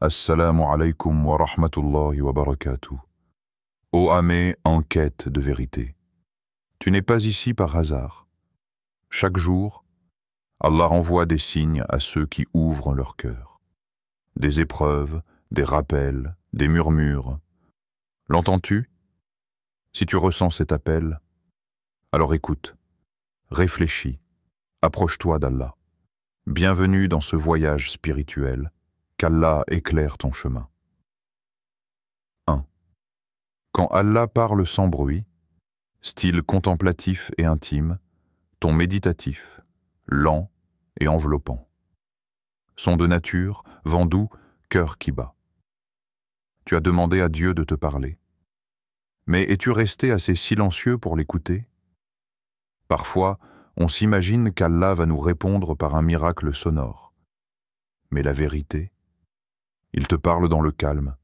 Assalamu alaikum wa rahmatullahi wa barakatuh. Ô âme en quête de vérité, tu n'es pas ici par hasard. Chaque jour, Allah envoie des signes à ceux qui ouvrent leur cœur. Des épreuves, des rappels, des murmures. L'entends-tu? Si tu ressens cet appel, alors écoute, réfléchis, approche-toi d'Allah. Bienvenue dans ce voyage spirituel, qu'Allah éclaire ton chemin. 1. Quand Allah parle sans bruit, style contemplatif et intime, ton méditatif, lent et enveloppant. Son de nature, vent doux, cœur qui bat. Tu as demandé à Dieu de te parler. Mais es-tu resté assez silencieux pour l'écouter? Parfois, on s'imagine qu'Allah va nous répondre par un miracle sonore. Mais la vérité, il te parle dans le calme,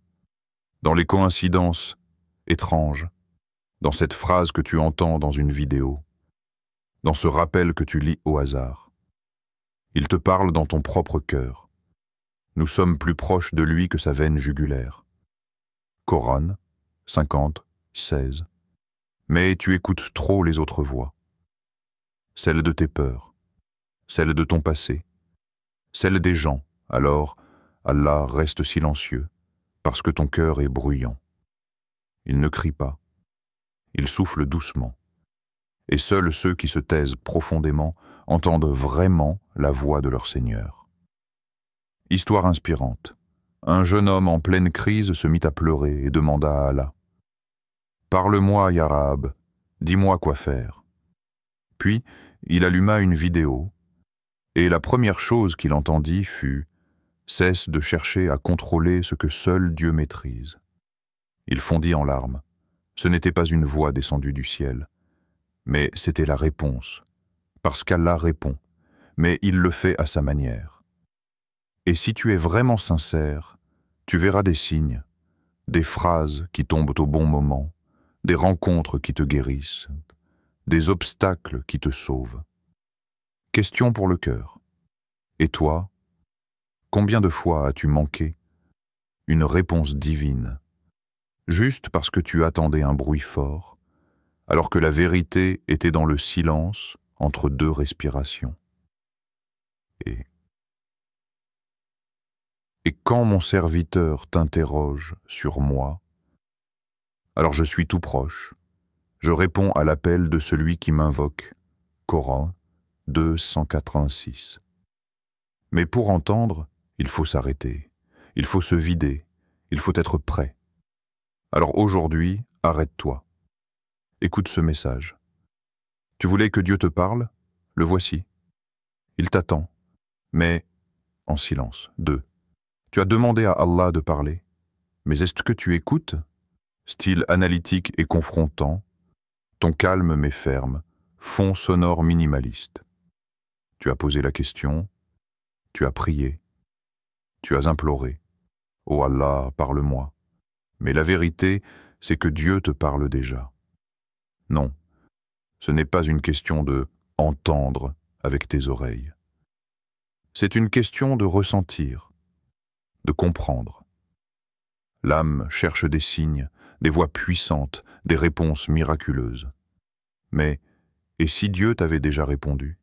dans les coïncidences étranges, dans cette phrase que tu entends dans une vidéo, dans ce rappel que tu lis au hasard. Il te parle dans ton propre cœur. Nous sommes plus proches de lui que sa veine jugulaire. Coran 50, 16. Mais tu écoutes trop les autres voix. Celles de tes peurs, celles de ton passé, celles des gens. Alors, Allah reste silencieux, parce que ton cœur est bruyant. Il ne crie pas, il souffle doucement. Et seuls ceux qui se taisent profondément entendent vraiment la voix de leur Seigneur. Histoire inspirante. Un jeune homme en pleine crise se mit à pleurer et demanda à Allah: « Parle-moi, Ya Rab, dis-moi quoi faire. » Puis, il alluma une vidéo, et la première chose qu'il entendit fut: « Cesse de chercher à contrôler ce que seul Dieu maîtrise. » Il fondit en larmes. Ce n'était pas une voix descendue du ciel, mais c'était la réponse, parce qu'Allah répond, mais il le fait à sa manière. Et si tu es vraiment sincère, tu verras des signes, des phrases qui tombent au bon moment, des rencontres qui te guérissent, des obstacles qui te sauvent. Question pour le cœur. Et toi, combien de fois as-tu manqué une réponse divine, juste parce que tu attendais un bruit fort, alors que la vérité était dans le silence entre deux respirations? Et quand mon serviteur t'interroge sur moi, alors je suis tout proche. Je réponds à l'appel de celui qui m'invoque. Coran 286. Mais pour entendre, il faut s'arrêter, il faut se vider, il faut être prêt. Alors aujourd'hui, arrête-toi. Écoute ce message. Tu voulais que Dieu te parle? Le voici. Il t'attend, mais en silence. 2. Tu as demandé à Allah de parler, mais est-ce que tu écoutes? Style analytique et confrontant, ton calme mais ferme, fond sonore minimaliste. Tu as posé la question, tu as prié, tu as imploré. Oh Allah, parle-moi. Mais la vérité, c'est que Dieu te parle déjà. Non, ce n'est pas une question de entendre avec tes oreilles. C'est une question de ressentir, de comprendre. L'âme cherche des signes, des voix puissantes, des réponses miraculeuses. Mais, et si Dieu t'avait déjà répondu?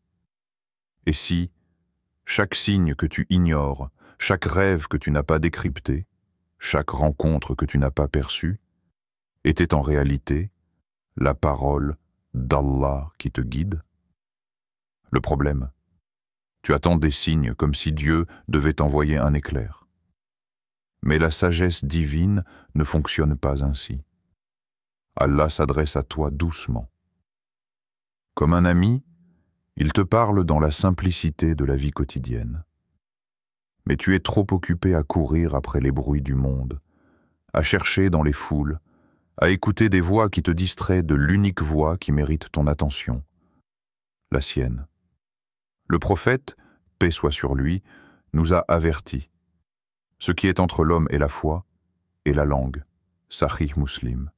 Et si chaque signe que tu ignores, chaque rêve que tu n'as pas décrypté, chaque rencontre que tu n'as pas perçue, était en réalité la parole d'Allah qui te guide? Le problème, tu attends des signes comme si Dieu devait t'envoyer un éclair. Mais la sagesse divine ne fonctionne pas ainsi. Allah s'adresse à toi doucement. Comme un ami, il te parle dans la simplicité de la vie quotidienne. Mais tu es trop occupé à courir après les bruits du monde, à chercher dans les foules, à écouter des voix qui te distraient de l'unique voix qui mérite ton attention, la sienne. Le prophète, paix soit sur lui, nous a avertis. Ce qui est entre l'homme et la foi est la langue, Sahih Muslim.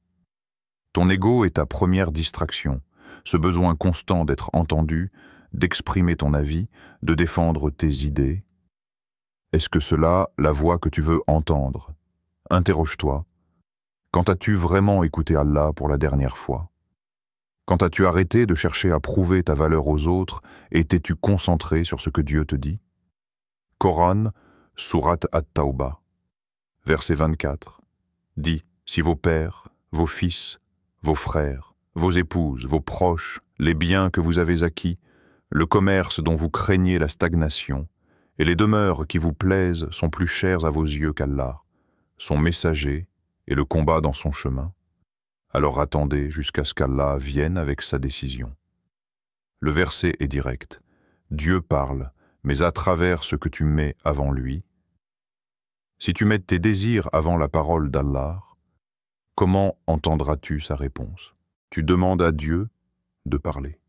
Ton ego est ta première distraction, ce besoin constant d'être entendu, d'exprimer ton avis, de défendre tes idées. Est-ce que cela la voix que tu veux entendre? Interroge-toi. Quand as-tu vraiment écouté Allah pour la dernière fois? Quand as-tu arrêté de chercher à prouver ta valeur aux autres et t'es-tu concentré sur ce que Dieu te dit? Coran, Sourate At-Tawbah, verset 24. Dis, si vos pères, vos fils, vos frères, vos épouses, vos proches, les biens que vous avez acquis, le commerce dont vous craignez la stagnation, et les demeures qui vous plaisent sont plus chères à vos yeux qu'Allah, son messager et le combat dans son chemin, alors attendez jusqu'à ce qu'Allah vienne avec sa décision. Le verset est direct. Dieu parle, mais à travers ce que tu mets avant lui. Si tu mets tes désirs avant la parole d'Allah, comment entendras-tu sa réponse? Tu demandes à Dieu de parler.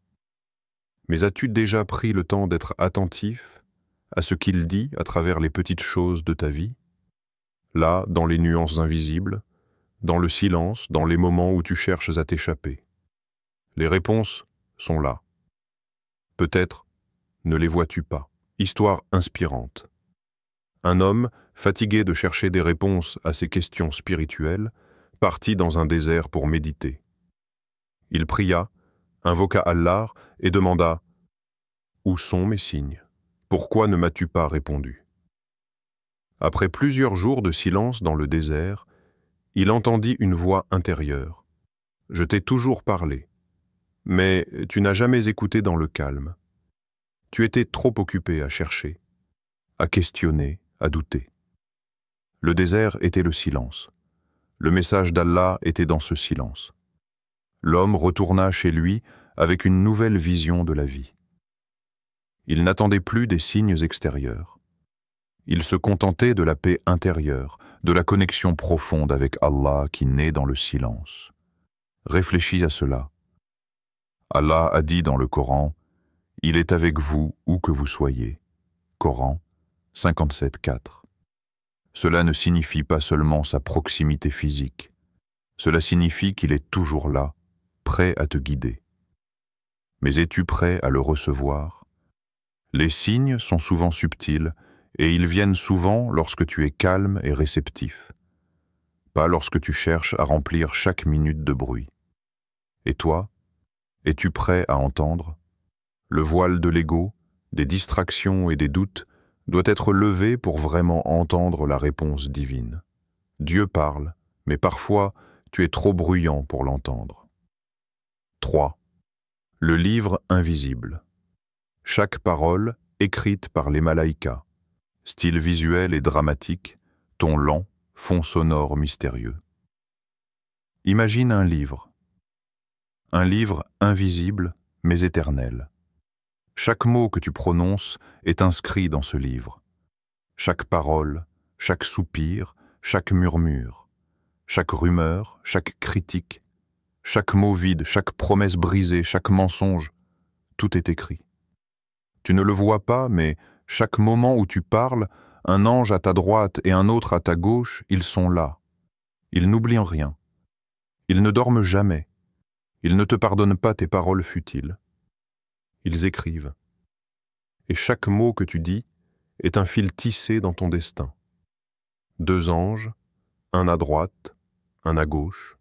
Mais as-tu déjà pris le temps d'être attentif à ce qu'il dit à travers les petites choses de ta vie? Là, dans les nuances invisibles, dans le silence, dans les moments où tu cherches à t'échapper. Les réponses sont là. Peut-être ne les vois-tu pas. Histoire inspirante. Un homme, fatigué de chercher des réponses à ses questions spirituelles, partit dans un désert pour méditer. Il pria, invoqua Allah et demanda « Où sont mes signes? Pourquoi ne m'as-tu pas répondu ?» Après plusieurs jours de silence dans le désert, il entendit une voix intérieure. « Je t'ai toujours parlé, mais tu n'as jamais écouté dans le calme. Tu étais trop occupé à chercher, à questionner, à douter. » Le désert était le silence. Le message d'Allah était dans ce silence. L'homme retourna chez lui avec une nouvelle vision de la vie. Il n'attendait plus des signes extérieurs. Il se contentait de la paix intérieure, de la connexion profonde avec Allah qui naît dans le silence. Réfléchis à cela. Allah a dit dans le Coran, « Il est avec vous où que vous soyez. » Coran 57.4. Cela ne signifie pas seulement sa proximité physique. Cela signifie qu'il est toujours là, prêt à te guider. Mais es-tu prêt à le recevoir? Les signes sont souvent subtils et ils viennent souvent lorsque tu es calme et réceptif, pas lorsque tu cherches à remplir chaque minute de bruit. Et toi, es-tu prêt à entendre? Le voile de l'ego, des distractions et des doutes doit être levé pour vraiment entendre la réponse divine. Dieu parle, mais parfois tu es trop bruyant pour l'entendre. 3. Le livre invisible. Chaque parole écrite par les malaïkas, style visuel et dramatique, ton lent, fond sonore mystérieux. Imagine un livre invisible mais éternel. Chaque mot que tu prononces est inscrit dans ce livre. Chaque parole, chaque soupir, chaque murmure, chaque rumeur, chaque critique, chaque mot vide, chaque promesse brisée, chaque mensonge, tout est écrit. Tu ne le vois pas, mais chaque moment où tu parles, un ange à ta droite et un autre à ta gauche, ils sont là. Ils n'oublient rien. Ils ne dorment jamais. Ils ne te pardonnent pas tes paroles futiles. Ils écrivent. Et chaque mot que tu dis est un fil tissé dans ton destin. 2 anges, un à droite, un à gauche.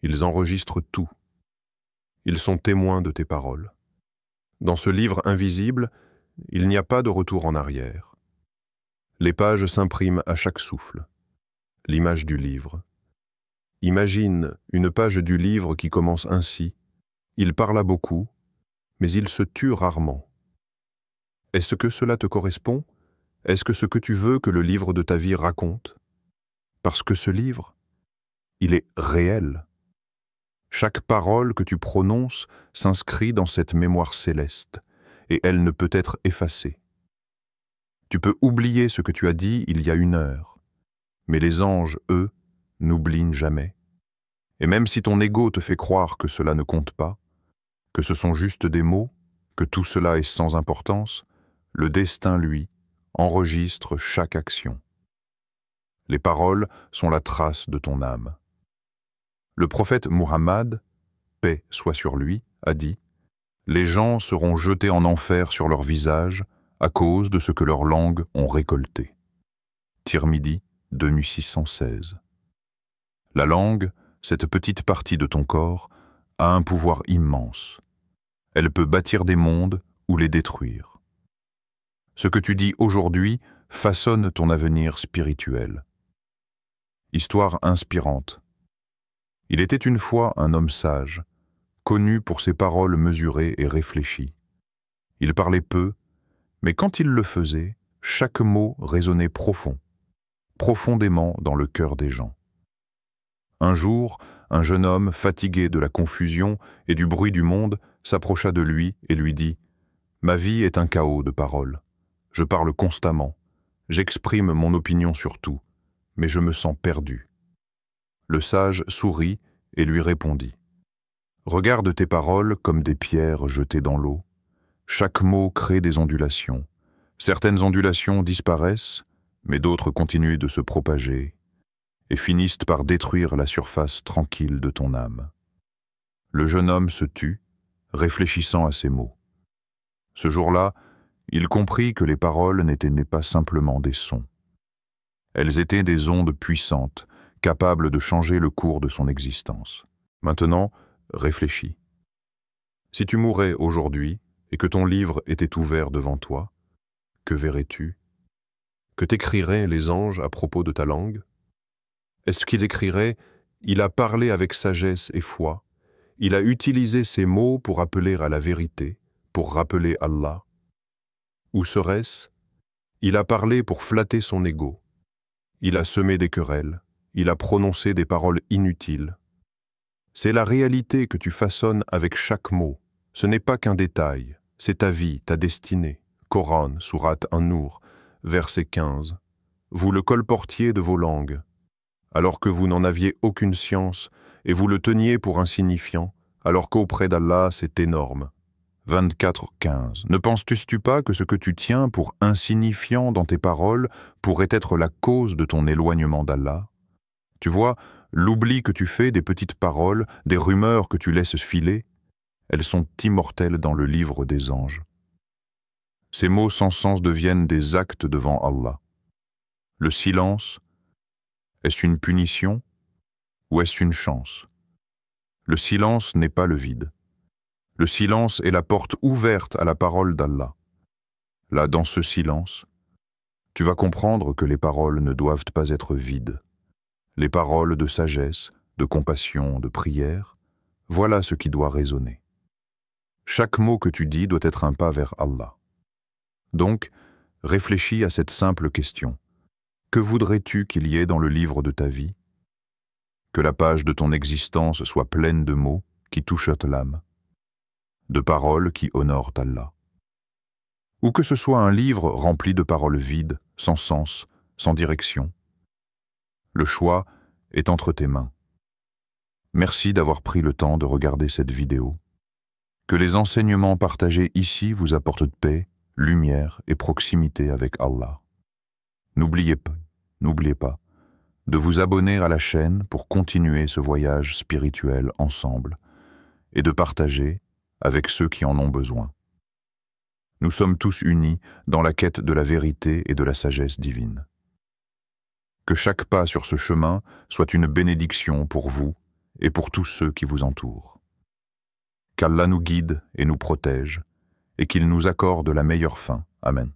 Ils enregistrent tout. Ils sont témoins de tes paroles. Dans ce livre invisible, il n'y a pas de retour en arrière. Les pages s'impriment à chaque souffle. L'image du livre. Imagine une page du livre qui commence ainsi. Il parla beaucoup, mais il se tue rarement. Est-ce que cela te correspond? Est-ce que ce que tu veux que le livre de ta vie raconte? Parce que ce livre, il est réel. Chaque parole que tu prononces s'inscrit dans cette mémoire céleste, et elle ne peut être effacée. Tu peux oublier ce que tu as dit il y a 1 heure, mais les anges, eux, n'oublient jamais. Et même si ton ego te fait croire que cela ne compte pas, que ce sont juste des mots, que tout cela est sans importance, le destin, lui, enregistre chaque action. Les paroles sont la trace de ton âme. Le prophète Muhammad, paix soit sur lui, a dit « Les gens seront jetés en enfer sur leur visage à cause de ce que leurs langues ont récolté. Tirmidhi 2616. La langue, cette petite partie de ton corps, a un pouvoir immense. Elle peut bâtir des mondes ou les détruire. Ce que tu dis aujourd'hui façonne ton avenir spirituel. Histoire inspirante. Il était une fois un homme sage, connu pour ses paroles mesurées et réfléchies. Il parlait peu, mais quand il le faisait, chaque mot résonnait profondément dans le cœur des gens. Un jour, un jeune homme, fatigué de la confusion et du bruit du monde, s'approcha de lui et lui dit « Ma vie est un chaos de paroles. Je parle constamment. J'exprime mon opinion sur tout, mais je me sens perdu. » Le sage sourit et lui répondit « Regarde tes paroles comme des pierres jetées dans l'eau. Chaque mot crée des ondulations. Certaines ondulations disparaissent, mais d'autres continuent de se propager et finissent par détruire la surface tranquille de ton âme. » Le jeune homme se tut, réfléchissant à ces mots. Ce jour-là, il comprit que les paroles n'étaient pas simplement des sons. Elles étaient des ondes puissantes, capables de changer le cours de son existence. Maintenant, réfléchis. Si tu mourais aujourd'hui et que ton livre était ouvert devant toi, que verrais-tu? Que t'écriraient les anges à propos de ta langue? Est-ce qu'ils écriraient « Il a parlé avec sagesse et foi, il a utilisé ses mots pour appeler à la vérité, pour rappeler Allah » Ou serait-ce « Il a parlé pour flatter son ego, il a semé des querelles, il a prononcé des paroles inutiles. » C'est la réalité que tu façonnes avec chaque mot. Ce n'est pas qu'un détail, c'est ta vie, ta destinée. Coran, sourate An-Nur, verset 15. Vous le colportiez de vos langues, alors que vous n'en aviez aucune science, et vous le teniez pour insignifiant, alors qu'auprès d'Allah c'est énorme. 24-15. Ne penses-tu pas que ce que tu tiens pour insignifiant dans tes paroles pourrait être la cause de ton éloignement d'Allah? Tu vois, l'oubli que tu fais des petites paroles, des rumeurs que tu laisses filer, elles sont immortelles dans le livre des anges. Ces mots sans sens deviennent des actes devant Allah. Le silence, est-ce une punition ou est-ce une chance? Le silence n'est pas le vide. Le silence est la porte ouverte à la parole d'Allah. Là, dans ce silence, tu vas comprendre que les paroles ne doivent pas être vides. Les paroles de sagesse, de compassion, de prière, voilà ce qui doit résonner. Chaque mot que tu dis doit être un pas vers Allah. Donc, réfléchis à cette simple question. Que voudrais-tu qu'il y ait dans le livre de ta vie? Que la page de ton existence soit pleine de mots qui touchent l'âme, de paroles qui honorent Allah. Ou que ce soit un livre rempli de paroles vides, sans sens, sans direction. Le choix est entre tes mains. Merci d'avoir pris le temps de regarder cette vidéo. Que les enseignements partagés ici vous apportent paix, lumière et proximité avec Allah. N'oubliez pas de vous abonner à la chaîne pour continuer ce voyage spirituel ensemble et de partager avec ceux qui en ont besoin. Nous sommes tous unis dans la quête de la vérité et de la sagesse divine. Que chaque pas sur ce chemin soit une bénédiction pour vous et pour tous ceux qui vous entourent. Qu'Allah nous guide et nous protège et qu'il nous accorde la meilleure fin. Amen.